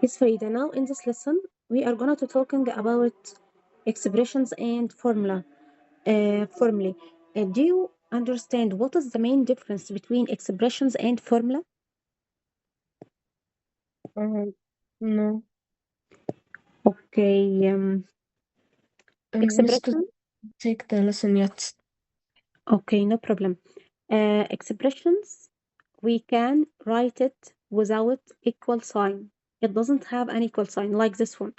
Yes, Farida. Now in this lesson, we are going to talking about expressions and formulae. Do you understand what is the main difference between expressions and formula? No. Okay, Miss could expression. take the lesson yet. Okay, no problem. Expressions, we can write it without equal sign. It doesn't have an equal sign like this one.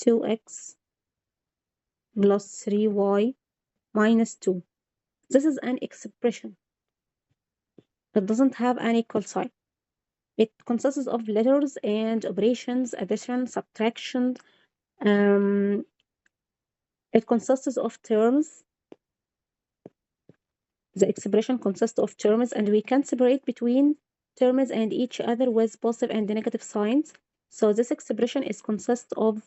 2x plus 3y minus 2. This is an expression. It doesn't have an equal sign. It consists of letters and operations, addition, subtraction. Um, it consists of terms. The expression consists of terms, and we can separate between terms and each other with positive and negative signs. So this expression is consists of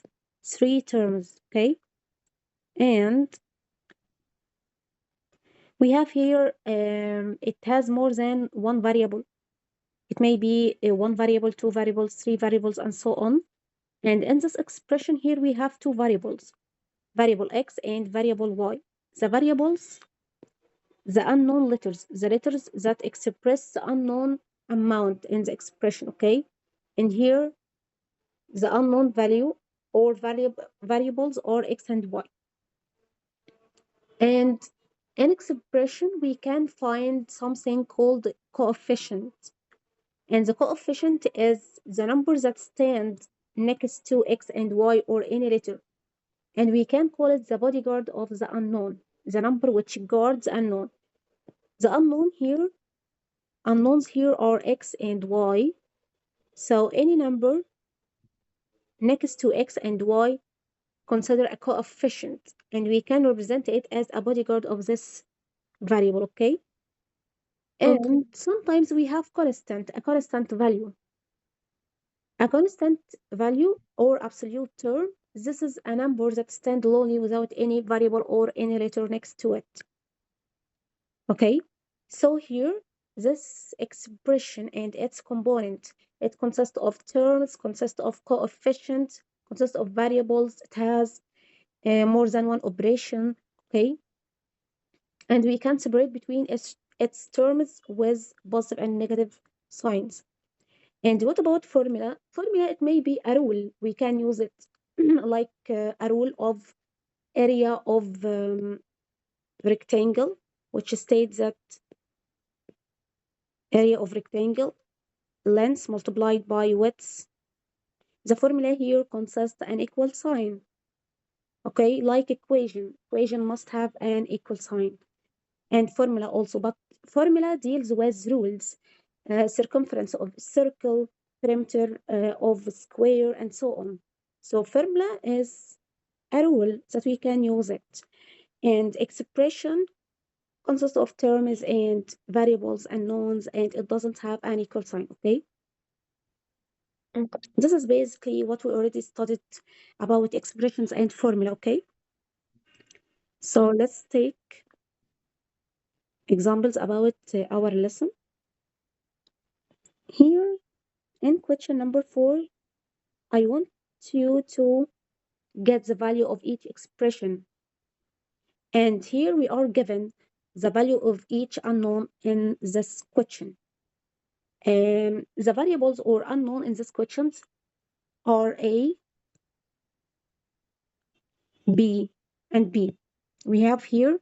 three terms, okay? And we have here, it has more than one variable. It may be one variable, two variables, three variables, and so on. And in this expression here, we have two variables, variable x and variable y. The variables, the unknown letters, the letters that express the unknown amount in the expression, okay? And here, the unknown value or variables are x and y. And in expression, we can find something called coefficient. And the coefficient is the number that stands next to x and y or any letter. And we can call it the bodyguard of the unknown, the number which guards unknown. The unknowns here are x and y. So any number next to x and y consider a coefficient, and we can represent it as a bodyguard of this variable, okay? Okay. And sometimes we have a constant value. A constant value or absolute term, this is a number that stands alone without any variable or any letter next to it. Okay, so here, this expression and its component, it consists of terms, consists of coefficients, consists of variables, it has more than one operation, okay? And we can separate between its terms with positive and negative signs. And what about formula? Formula, it may be a rule. We can use it like a rule of area of rectangle, which states that area of rectangle, length multiplied by width. The formula here consists an equal sign. Okay, like equation. Equation must have an equal sign. And formula also, but formula deals with rules, circumference of circle, perimeter of square, and so on. So formula is a rule that we can use it. And expression consists of terms and variables and nouns, and it doesn't have an equal sign, okay? Okay. This is basically what we already studied about expressions and formula, okay? So let's take examples about our lesson. Here in question number 4, I want you to get the value of each expression. And here we are given the value of each unknown in this question. The variables or unknown in this questions are A, B, and B. We have here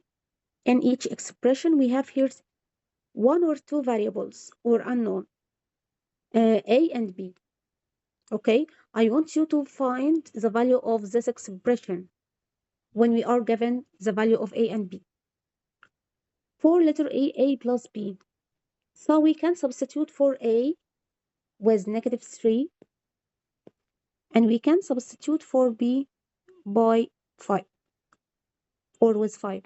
in each expression, we have here one or two variables or unknown, A and B. Okay, I want you to find the value of this expression when we are given the value of A and B. For letter A plus B. So we can substitute for A with -3, and we can substitute for B by 5 or with 5.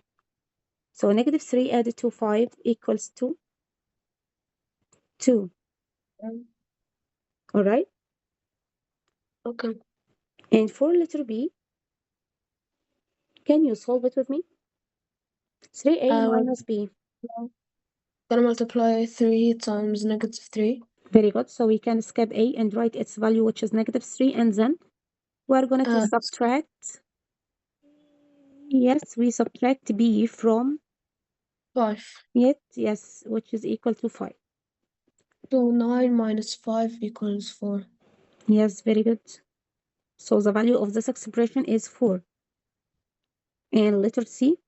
So -3 added to 5 equals to 2. All right. Okay. And for letter B, can you solve it with me? 3A We're minus B. gonna multiply 3 times -3. Very good. So we can skip A and write its value, which is -3, and then we're going to subtract. Yes, we subtract B from 5. it, yes, which is equal to 5. So 9 minus 5 equals 4. Yes, very good. So the value of this expression is 4. And letter C?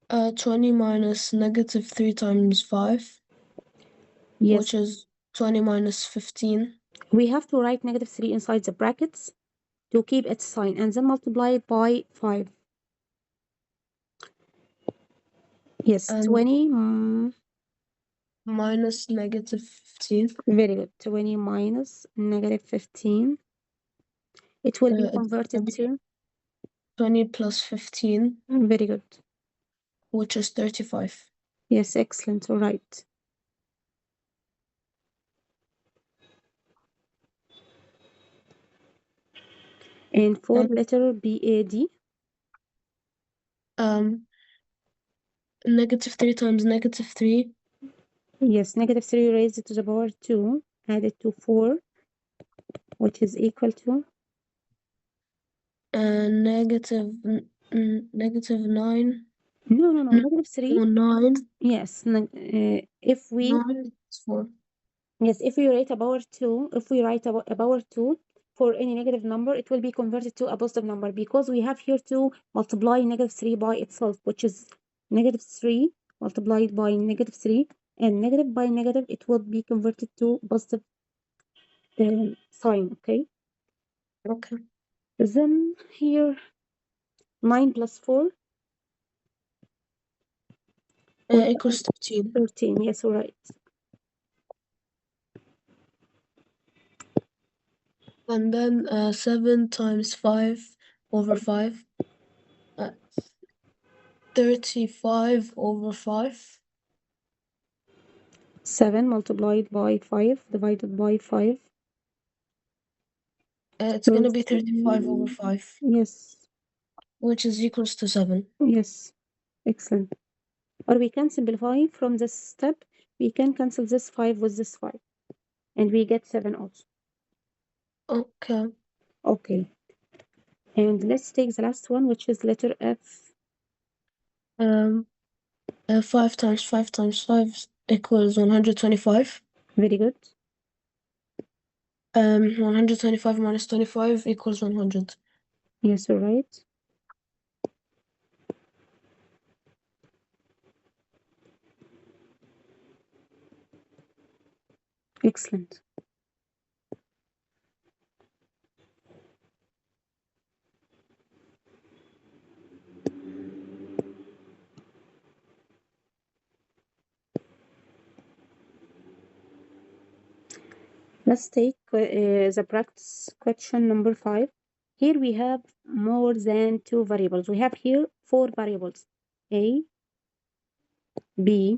20 minus -3 times 5, Yes. which is 20 minus 15. We have to write -3 inside the brackets to keep its sign and then multiply it by 5. Yes, And 20. minus -15. Very good. 20 minus -15. It will be It's gonna converted be to 20 plus 15, very good. which is 35. Yes, excellent. All right. And for And letter BAD, -3 times -3, yes, -3 raised to the power 2 added to 4, which is equal to and -9. no, No, -3. 9. Yes, if we 9 is 4. yes, if we write a power 2, if we write a power 2 for any negative number, it will be converted to a positive number because we have here to multiply -3 by itself, which is -3 multiplied by -3, and negative by negative, it will be converted to positive sign, okay? Okay. Then here 9 plus 4 Equals 13. 13. Yes, all right. And then 7 times 5 over 5. 35 over 5. 7 multiplied by 5 divided by 5. It's going to be 35 over 5, Yes, which is equals to 7. yes, excellent. Or we can simplify from this step. We can cancel this 5 with this 5. And we get 7 also. Okay. Okay. And let's take the last one, which is letter F. 5 times 5 times 5 equals 125. Very good. 125 minus 25 equals 100. Yes, you're right. Excellent. Let's take the practice question number 5. Here we have more than 2 variables. We have here 4 variables. A, B,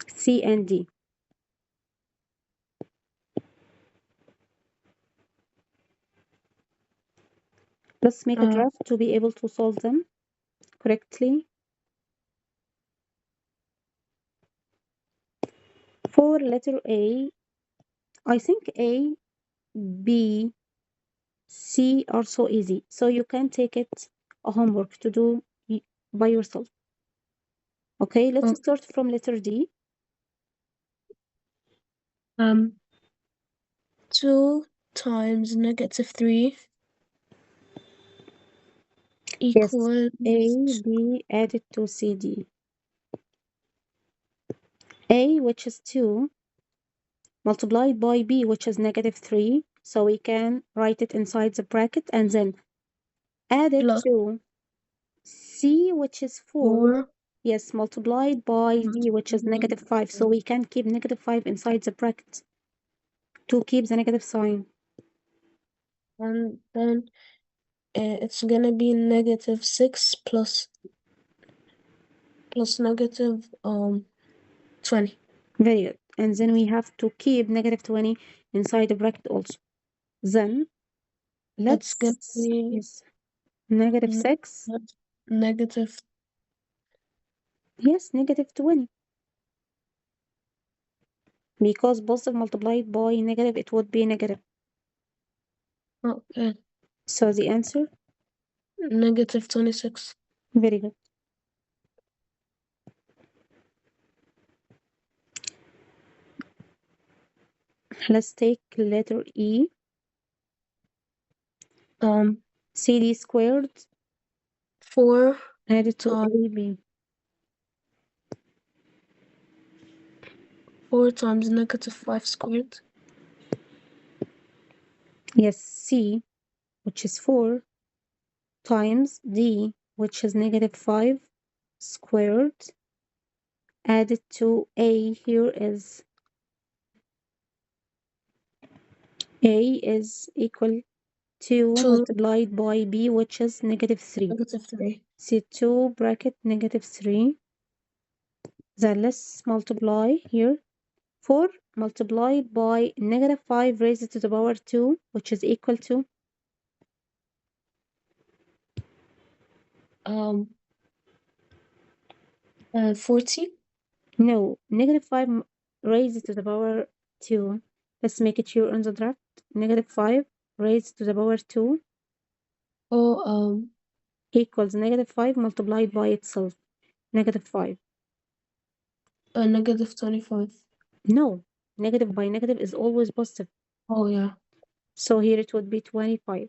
C, and D. Let's make a draft to be able to solve them correctly. For letter A, I think A, B, C are so easy. So you can take it a homework to do by yourself. Okay, let's start from letter D. 2 times -3 Yes, equals A, B added to C, D. A, which is 2, multiplied by B, which is -3. So we can write it inside the bracket and then add it plus to C, which is 4. Yes, multiplied by D, which is -5. So we can keep -5 inside the bracket to keep the negative sign. And then it's gonna be -6 plus -20. Very good. And then we have to keep -20 inside the bracket also. Then let's That's gonna be yes, -6. negative Yes, -20. Because positive multiplied by negative, it would be negative. Okay. So the answer, Negative 26. very good. Let's take letter E. CD squared 4 added to times AB. 4 times negative 5 squared. Yes, C, which is 4, times D, which is negative 5 squared, added to A. Here is A is equal to 2 multiplied by B, which is negative 3. negative 3. See 2 bracket negative 3. Then let's multiply here. 4 multiplied by negative 5 raised to the power 2, which is equal to 40. no, negative 5 raised to the power 2. Let's make it here on the draft. Negative 5 raised to the power 2 Oh, equals negative 5 multiplied by itself. Negative 5. negative 25. No, negative by negative is always positive. Oh, yeah. So here it would be 25.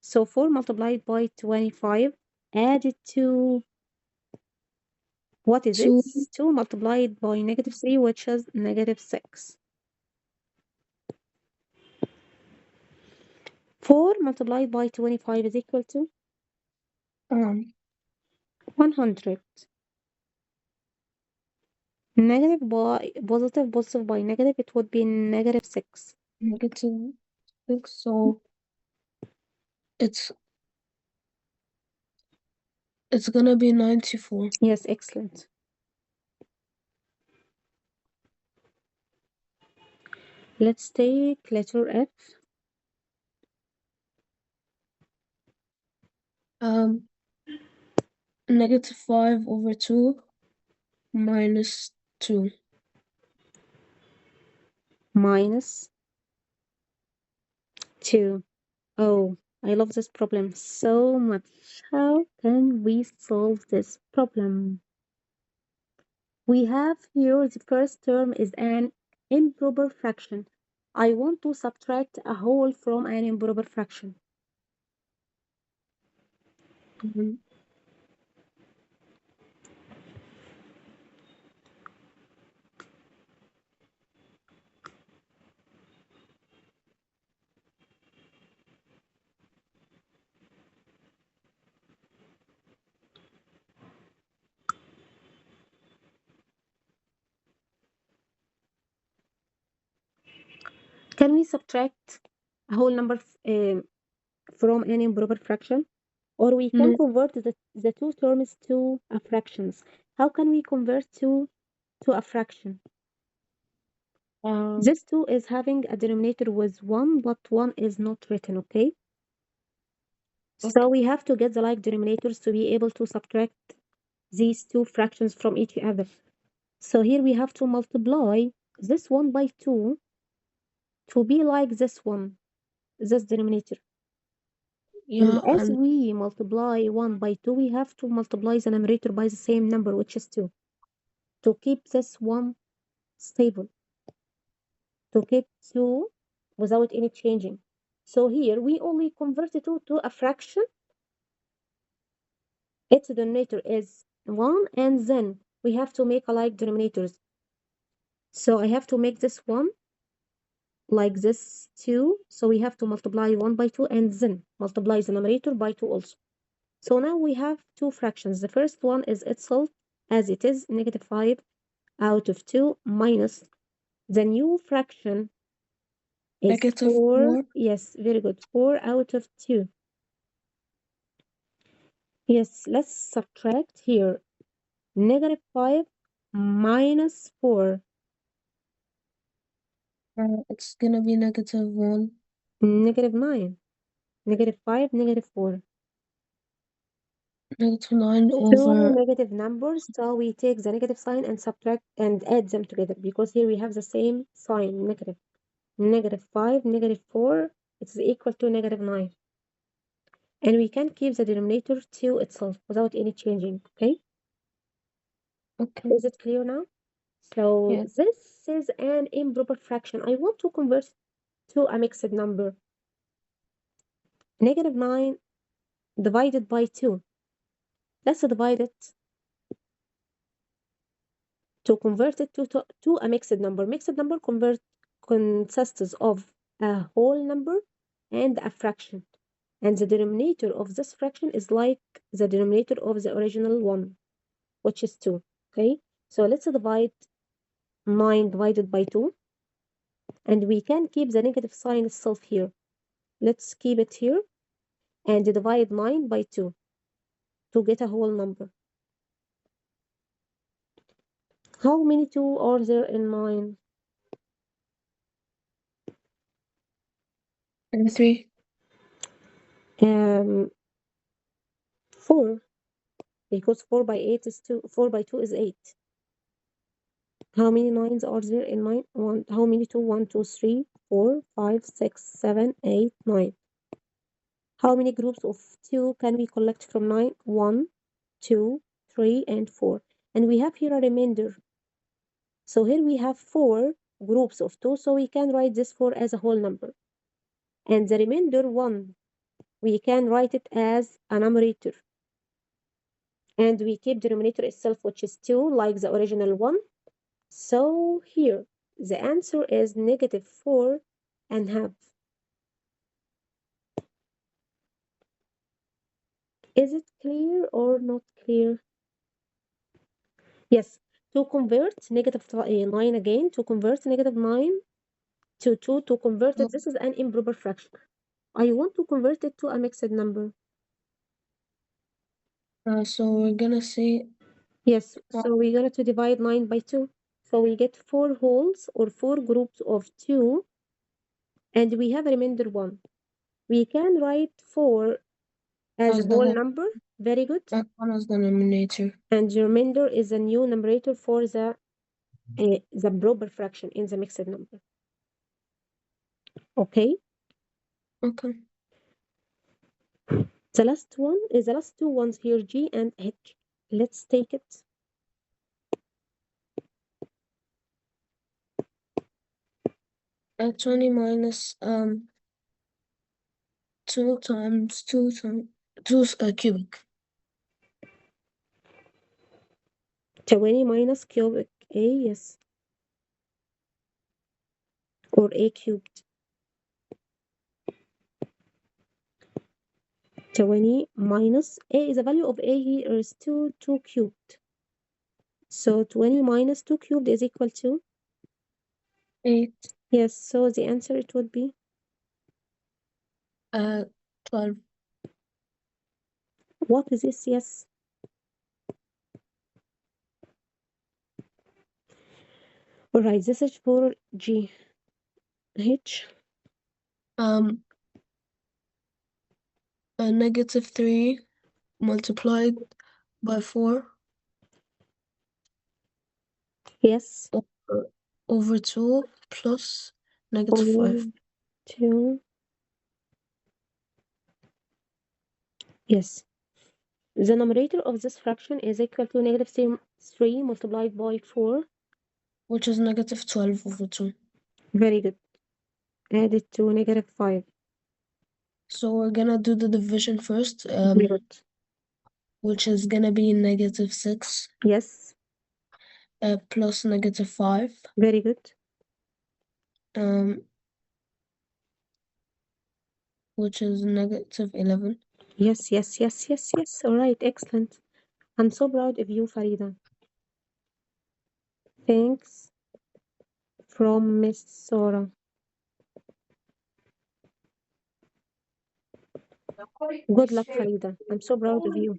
So 4 multiplied by 25 added to, what is it? 2 2 multiplied by negative 3, which is negative 6. 4 multiplied by 25 is equal to 100. Negative by positive, positive by negative, it would be negative 6. negative 6. So it's gonna be 94. Yes, excellent. Let's take letter F. Negative 5 over 2 minus 2. Minus 2. Oh, I love this problem so much. How can we solve this problem? We have here the first term is an improper fraction. I want to subtract a whole from an improper fraction. Um, Can we subtract a whole number from an improper fraction? Or we can no, convert the two terms to a fractions. How can we convert two to a fraction? um, This 2 is having a denominator with 1, but 1 is not written, okay? okay. So we have to get the like denominators to be able to subtract these two fractions from each other. So here we have to multiply this 1 by 2 to be like this one, this denominator. And Yeah, as and we multiply 1 by 2, we have to multiply the numerator by the same number, which is 2, to keep this one stable, to keep 2 without any changing. So here we only converted 2 to a fraction. Its denominator is 1, and then we have to make alike denominators. So I have to make this 1 like this 2. So we have to multiply 1 by 2 and then multiply the numerator by 2 also. So now we have two fractions. The first one is itself as it is, negative 5 out of 2 minus the new fraction is negative 4. 4. Yes, very good. 4 out of 2. Yes, let's subtract here. Negative 5 minus 4. It's gonna be negative 1. Negative 9. Negative 5, negative 4. -9 Two over, negative numbers, so we take the negative sign and subtract and add them together because here we have the same sign, negative. -5, -4, it's equal to -9. And we can keep the denominator to itself without any changing, okay? okay, Is it clear now? So yeah, this is an improper fraction. I want to convert to a mixed number. -9 divided by 2. Let's divide it to convert it to a mixed number. Mixed number consists of a whole number and a fraction. And the denominator of this fraction is like the denominator of the original one, which is 2. Okay, so let's divide 9 divided by 2, and we can keep the negative sign itself here. Let's keep it here and divide 9 by 2 to get a whole number. How many 2 are there in 9? 33, 4, because 4 by 8 is 2. 4 by 2 is 8. How many 9s are there in 9? One. How many 2? 1, 2, 3, 4, 5, 6, 7, 8, 9. How many groups of 2 can we collect from 9? 1, 2, 3, and 4. And we have here a remainder. So here we have 4 groups of 2, so we can write this 4 as a whole number. And the remainder 1, we can write it as a numerator. And we keep the denominator itself, which is 2, like the original one. So here, the answer is -4.5. Is it clear or not clear? Yes, to convert -9 again, to convert -9 to 2, to convert it, this is an improper fraction. I want to convert it to a mixed number. so we're gonna say, Yes, so we're going to divide 9 by 2. So we get 4 wholes or 4 groups of 2, and we have a remainder 1. We can write 4 as a as the whole whole, number. Very good. that one as the denominator. And the remainder is a new numerator for the proper fraction in the mixed number. Okay. Okay, The last one is the last two ones here, G and H. Let's take it. at 20 minus 2 times 2 times 2 cubic. 20 minus cubic A, yes. Or A cubed. 20 minus A is the value of A here is 2 cubed. So 20 minus 2 cubed is equal to? 8, Yes, so the answer it would be? 12. What is this? Yes. Alright, this is for G. H. -3 multiplied by 4 Yes. over 2 plus -5. 1, 2. Yes. The numerator of this fraction is equal to -3 multiplied by 4. Which is -12 over 2. Very good. Add it to -5. So we're gonna do the division first, Very good. which is gonna be -6 Yes. plus -5, Very good. which is -11. Yes, yes, yes, yes, yes. All right, excellent. I'm so proud of you, Farida. Thanks from Miss Sora. Good luck, Farida. I'm so proud of you.